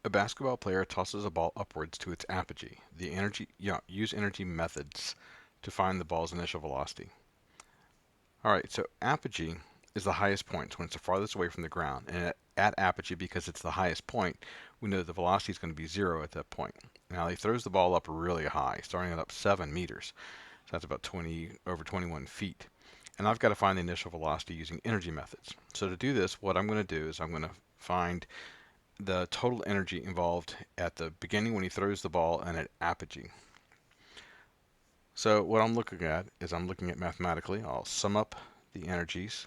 A basketball player tosses a ball upwards to its apogee. The use energy methods to find the ball's initial velocity. All right, so apogee is the highest point when it's the farthest away from the ground. And at apogee, because it's the highest point, we know that the velocity is going to be 0 at that point. Now he throws the ball up really high, starting it up 7 meters. So that's about over 21 feet. And I've got to find the initial velocity using energy methods. So to do this, what I'm going to do is I'm going to find the total energy involved at the beginning when he throws the ball and at apogee. So what I'm looking at is I'm looking at mathematically. I'll sum up the energies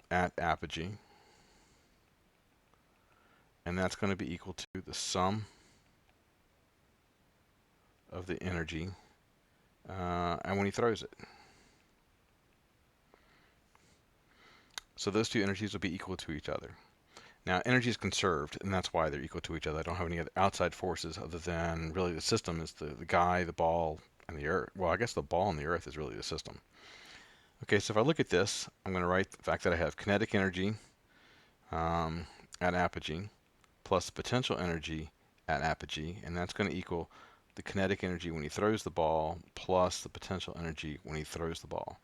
at apogee, and that's going to be equal to the sum of the energy and when he throws it. So those two energies will be equal to each other. Now energy is conserved, and that's why they're equal to each other. I don't have any other outside forces other than really the system is the guy, the ball, and the earth. Well, I guess the ball and the earth is really the system. Okay, so if I look at this, I'm going to write the fact that I have kinetic energy at apogee plus potential energy at apogee, and that's going to equal the kinetic energy when he throws the ball plus the potential energy when he throws the ball.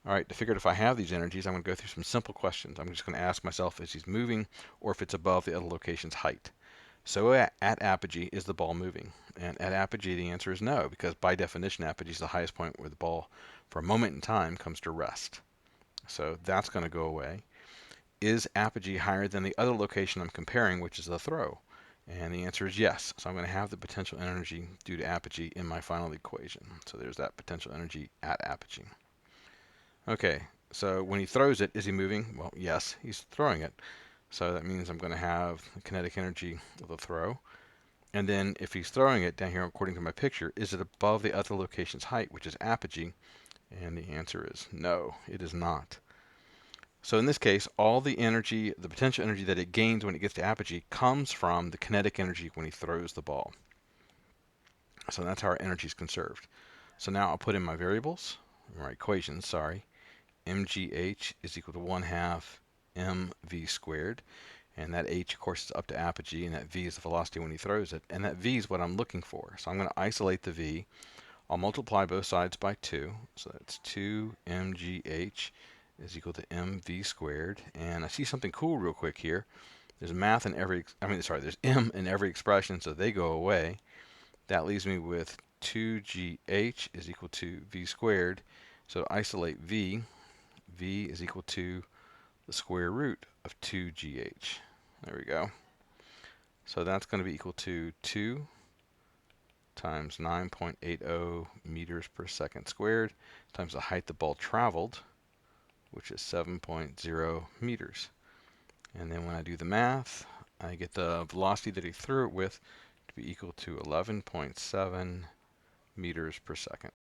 All right, to figure out if I have these energies, I'm going to go through some simple questions. I'm just going to ask myself if he's moving or if it's above the other location's height. So at apogee, is the ball moving? And at apogee, the answer is no, because by definition, apogee is the highest point where the ball, for a moment in time, comes to rest. So that's going to go away. Is apogee higher than the other location I'm comparing, which is the throw? And the answer is yes. So I'm going to have the potential energy due to apogee in my final equation. So there's that potential energy at apogee. Okay, so when he throws it, is he moving? Well, yes, he's throwing it. So that means I'm going to have the kinetic energy of the throw. And then if he's throwing it down here according to my picture, is it above the other location's height, which is apogee? And the answer is no, it is not. So in this case, all the energy, the potential energy that it gains when it gets to apogee comes from the kinetic energy when he throws the ball. So that's how our energy is conserved. So now I'll put in my variables, my equations, sorry. mgh is equal to 1/2 mv squared. And that h, of course, is up to apogee, and that v is the velocity when he throws it. And that v is what I'm looking for. So I'm going to isolate the v. I'll multiply both sides by 2. So that's 2 mgh is equal to mv squared. And I see something cool real quick here. There's math in every, there's m in every expression, so they go away. That leaves me with 2gh is equal to v squared. So to isolate v is equal to the square root of 2gh. There we go. So that's going to be equal to 2 times 9.80 meters per second squared times the height the ball traveled, which is 7.0 meters. And then when I do the math, I get the velocity that he threw it with to be equal to 11.7 meters per second.